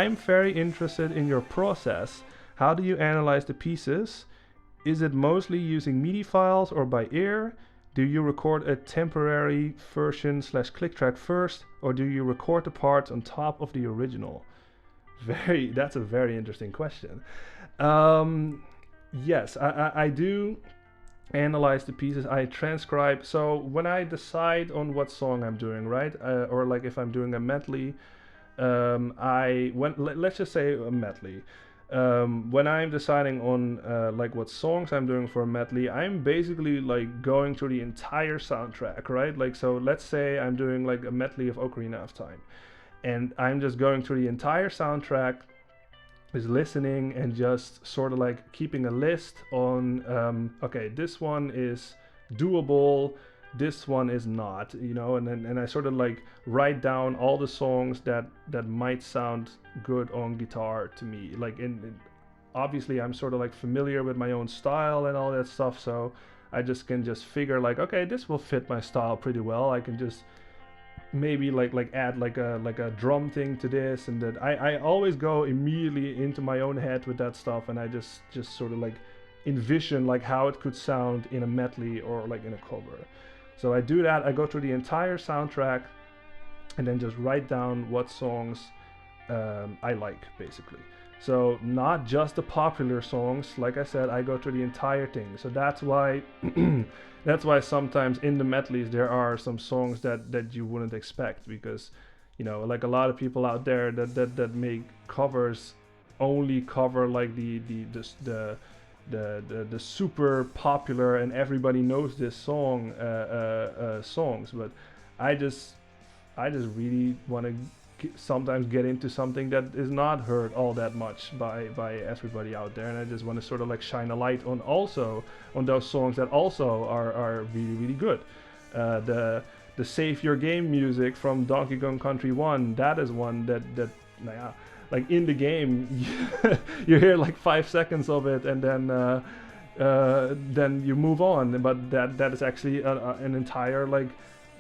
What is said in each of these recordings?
I'm very interested in your process. How do you analyze the pieces? Is it mostly using MIDI files or by ear? Do you record a temporary version slash click track first, or do you record the parts on top of the original? That's a very interesting question. Yes, I do analyze the pieces. I transcribe. So when I decide on what song I'm doing, right, or like if I'm doing a medley, let's just say a medley. When I'm deciding on like what songs I'm doing for a medley, I'm basically like going through the entire soundtrack, right? Like, so let's say I'm doing like a medley of Ocarina of Time, and I'm just going through the entire soundtrack, is listening and just sort of like keeping a list on okay, this one is doable, this one is not, you know, and I sort of like write down all the songs that might sound good on guitar to me, like obviously I'm sort of like familiar with my own style and all that stuff, so I just can just figure like, okay, this will fit my style pretty well. I can just maybe like add like a drum thing to this, and that I always go immediately into my own head with that stuff, and I just sort of like envision like how it could sound in a medley or like in a cover. So I do that. I go through the entire soundtrack and then just write down what songs I like, basically. So not just the popular songs. Like I said, I go through the entire thing. So that's why that's why sometimes in the medleys there are some songs that you wouldn't expect, because, you know, like a lot of people out there that make covers only cover like the super popular and everybody knows this song songs. But I just really want to sometimes get into something that is not heard all that much by everybody out there, and I just want to sort of like shine a light on also on those songs that also are really good. The Save Your Game music from Donkey Kong Country 1, that is one that like in the game you hear like 5 seconds of it, and then you move on, but that is actually an entire like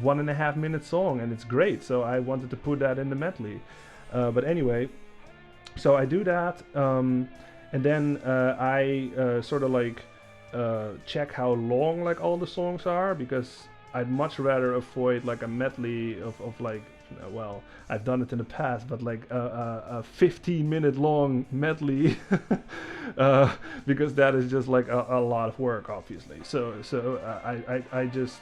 1.5 minute song, and it's great. So I wanted to put that in the medley. But anyway, so I do that, and then I sort of like check how long like all the songs are, because I'd much rather avoid like a medley of like, well, I've done it in the past, but like a 15-minute long medley, because that is just like a lot of work, obviously. So I just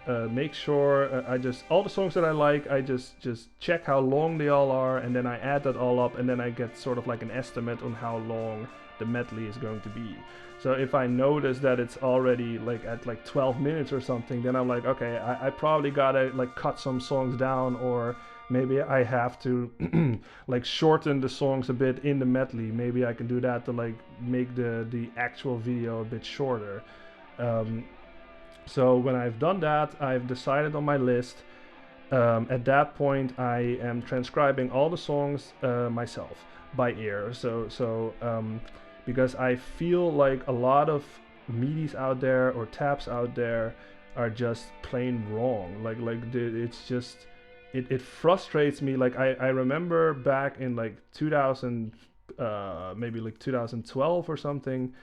make sure I just, all the songs that I like, I just check how long they all are, and then I add that all up, and then I get sort of like an estimate on how long the medley is going to be. So if I notice that it's already like at like 12 minutes or something, then I'm like, okay, I probably gotta like cut some songs down, or maybe I have to like shorten the songs a bit in the medley. Maybe I can do that to like make the actual video a bit shorter. So when I've done that, I've decided on my list. At that point, I am transcribing all the songs myself by ear. So because I feel like a lot of MIDIs out there or tabs out there are just plain wrong. It's just it frustrates me. Like I remember back in like 2000, maybe like 2012 or something,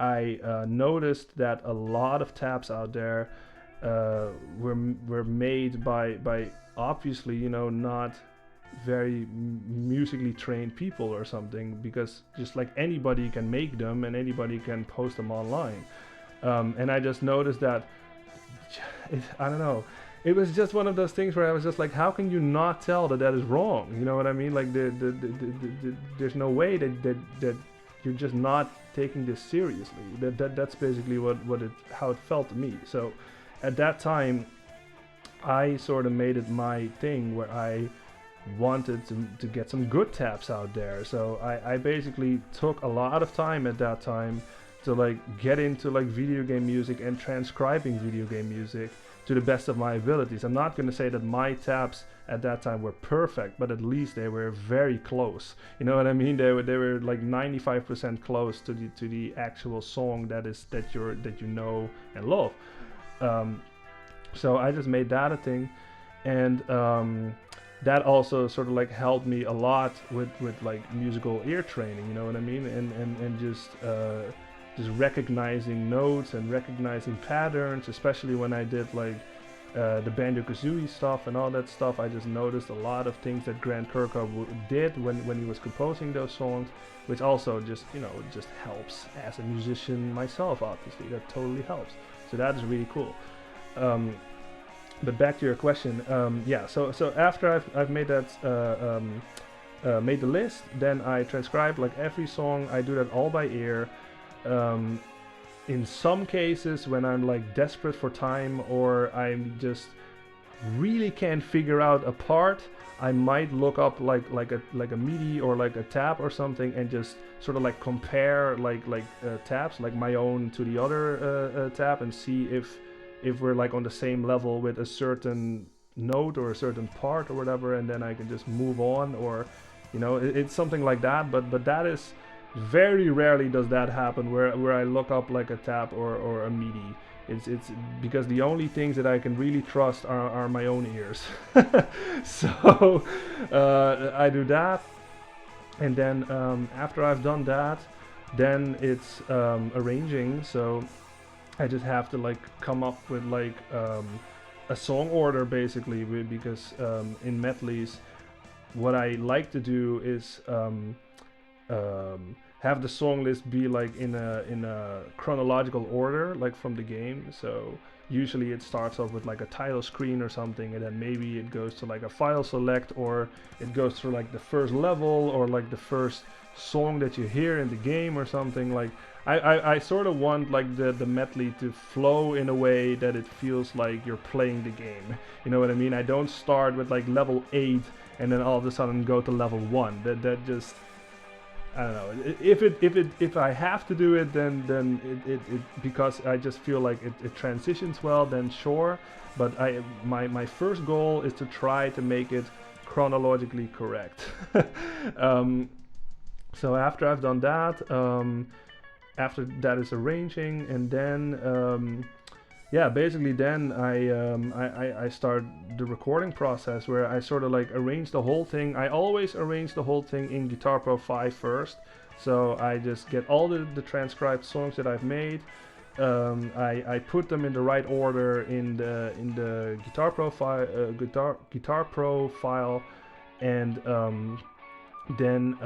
I noticed that a lot of tabs out there were made by obviously, you know, not very musically trained people or something, because just like anybody can make them and anybody can post them online, and I just noticed that I don't know, it was just one of those things where I was just like, how can you not tell that is wrong? You know what I mean? Like there's no way that you're just not taking this seriously. That's basically how it felt to me. So at that time, I sort of made it my thing where I wanted to get some good tabs out there. So I basically took a lot of time at that time to like get into like video game music and transcribing video game music to the best of my abilities. I'm not going to say that my tabs at that time were perfect, but at least they were very close. You know what I mean? They were like 95% close to the actual song that you know and love. So I just made that a thing, and that also sort of like helped me a lot with like musical ear training, you know what I mean, and just recognizing notes and recognizing patterns, especially when I did like the Banjo-Kazooie stuff and all that stuff. I just noticed a lot of things that Grant Kirkhope did when he was composing those songs, which also just, you know, just helps as a musician myself, obviously. That totally helps. So that is really cool. But back to your question, yeah, so after I've made that, made the list, then I transcribe like every song. I do that all by ear. In some cases, when I'm like desperate for time or I'm just really can't figure out a part, I might look up like a MIDI or like a tab or something and just sort of like compare tabs, like my own to the other tab, and see if we're like on the same level with a certain note or a certain part or whatever, and then I can just move on, or you know, it's something like that. But that is very rarely does that happen where I look up like a tab or a MIDI. It's because the only things that I can really trust are my own ears. So I do that, and then after I've done that, then it's arranging. So I just have to like come up with like a song order basically, because in Medleys, what I like to do is have the song list be like in a chronological order, like from the game. So usually it starts off with like a title screen or something, and then maybe it goes to like a file select, or it goes through like the first level, or like the first song that you hear in the game or something. Like I sort of want like the medley to flow in a way that it feels like you're playing the game. You know what I mean? I don't start with like level 8 and then all of a sudden go to level 1. That just, I don't know. If I have to do it, then it because I just feel like it transitions well, then sure. But my first goal is to try to make it chronologically correct. So after I've done that, after that is arranging, and then yeah, basically then I start the recording process, where I sort of like arrange the whole thing. I always arrange the whole thing in Guitar Pro 5 first. So I just get all the transcribed songs that I've made. I put them in the right order in the Guitar Pro file, Guitar Pro file, and then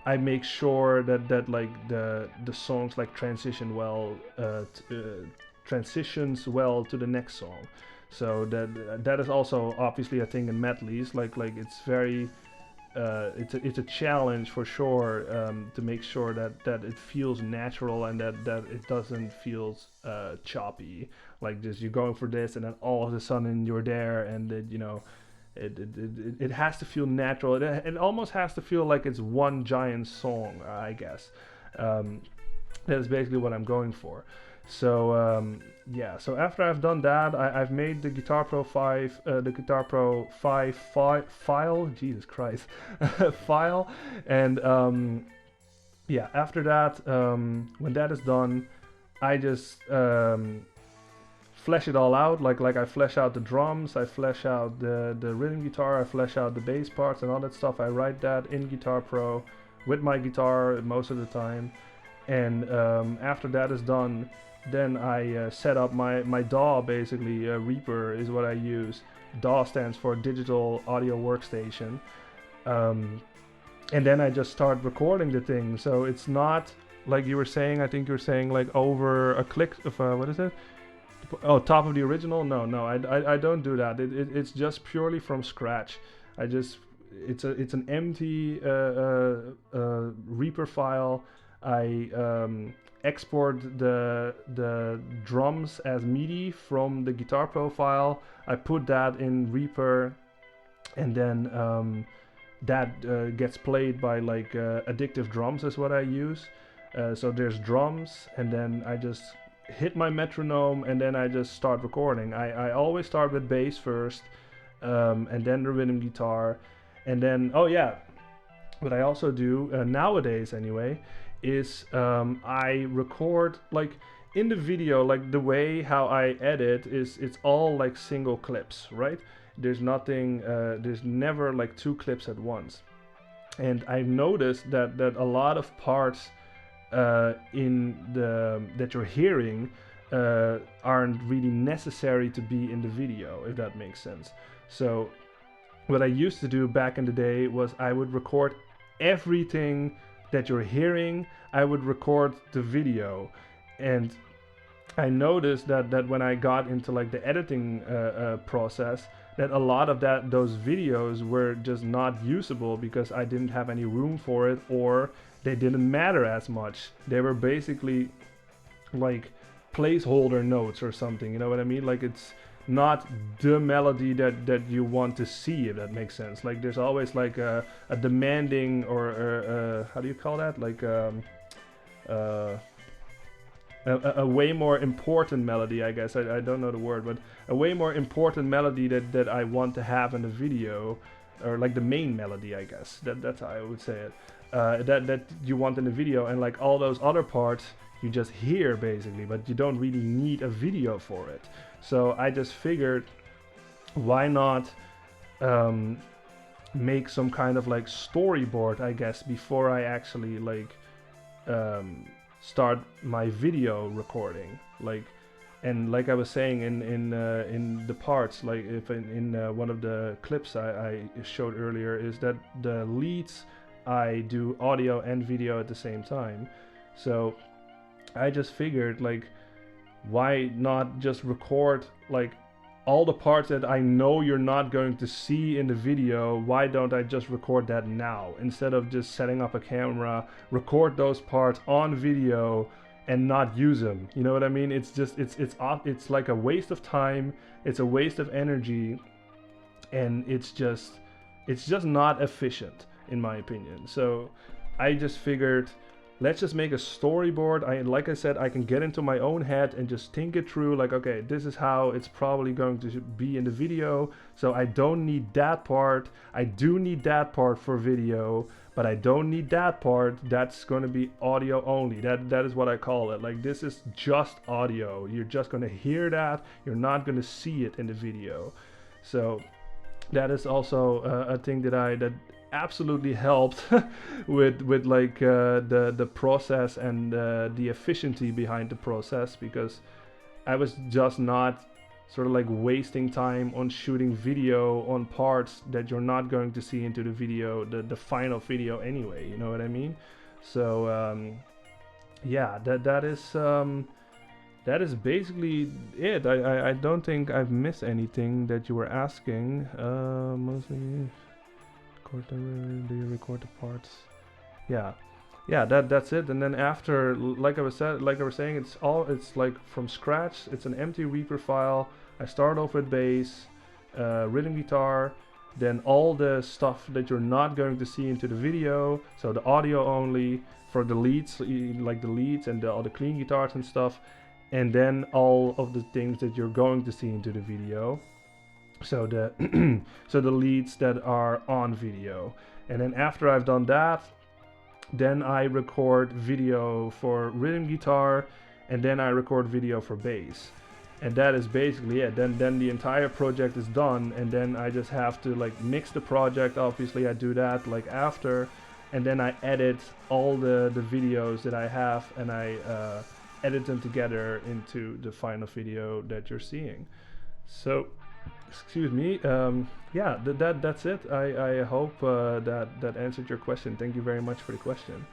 I make sure that like the songs like transitions well to the next song. So that is also obviously a thing in medleys. Like it's very it's a challenge for sure, to make sure that it feels natural, and that it doesn't feel choppy. Like just you're going for this and then all of a sudden you're there, and it, you know, it has to feel natural. It almost has to feel like it's one giant song, I guess. That is basically what I'm going for. So yeah, so after I've done that, I've made the Guitar Pro 5, the Guitar Pro 5 file, Jesus Christ, file, and yeah, after that, when that is done, I just flesh it all out. Like I flesh out the drums, I flesh out the rhythm guitar, I flesh out the bass parts and all that stuff. I write that in Guitar Pro with my guitar most of the time, and after that is done, then I set up my DAW, basically. Reaper is what I use. DAW stands for Digital Audio Workstation. And then I just start recording the thing. So it's not like you were saying, I think you were saying like over a click of, what is it? Oh, top of the original? No, I don't do that. It's just purely from scratch. It's an empty Reaper file. I export the drums as MIDI from the Guitar Pro file. I put that in Reaper, and then that gets played by like addictive drums is what I use. So there's drums, and then I just hit my metronome, and then I just start recording. I always start with bass first, and then the rhythm guitar, and then, oh yeah, what I also do nowadays anyway is I record like in the video, like the way how I edit is it's all like single clips, right? there's nothing, there's never like 2 clips at once. And I've noticed that a lot of parts that you're hearing aren't really necessary to be in the video, if that makes sense. So what I used to do back in the day was I would record everything that you're hearing. I would record the video, and I noticed that when I got into like the editing process, that a lot of those videos were just not usable because I didn't have any room for it, or they didn't matter as much. They were basically like placeholder notes or something, you know what I mean? Like it's not the melody that you want to see, if that makes sense. Like there's always like a demanding, or how do you call that? Like a way more important melody, I guess. I don't know the word, but a way more important melody that I want to have in the video, or like the main melody, I guess. That's how I would say it. That you want in the video, and like all those other parts you just hear basically, but you don't really need a video for it. So I just figured, why not make some kind of like storyboard, I guess, before I actually like start my video recording. Like, and like I was saying in the parts, like if in one of the clips I showed earlier, is that the leads I do audio and video at the same time. So I just figured, like, why not just record like all the parts that I know you're not going to see in the video? Why don't I just record that now, instead of just setting up a camera, record those parts on video and not use them? You know what I mean? It's just it's like a waste of time, it's a waste of energy, and it's just not efficient in my opinion. So I just figured, let's just make a storyboard. Like I said, I can get into my own head and just think it through, like, okay, this is how it's probably going to be in the video, so I don't need that part. I do need that part for video, but I don't need that part. That's going to be audio only. That is what I call it. Like, this is just audio. You're just going to hear that. You're not going to see it in the video. So that is also a thing that absolutely helped with like the process and the efficiency behind the process, because I was just not sort of like wasting time on shooting video on parts that you're not going to see into the video, the final video anyway, you know what I mean? So yeah, that is basically it. I don't think I've missed anything that you were asking. Mostly do you record the parts? Yeah, that's it. And then after, like I was saying, it's like from scratch. It's an empty Reaper file. I start off with bass, rhythm guitar, then all the stuff that you're not going to see into the video, so the audio only for the leads, like the leads and all the clean guitars and stuff, and then all of the things that you're going to see into the video. So the so the leads that are on video. And then after I've done that, then I record video for rhythm guitar, and then I record video for bass. And that is basically it. Then the entire project is done, and then I just have to like mix the project. Obviously I do that like after, and then I edit all the videos that I have, and I edit them together into the final video that you're seeing. So excuse me, yeah, that's it. I hope that answered your question. Thank you very much for the question.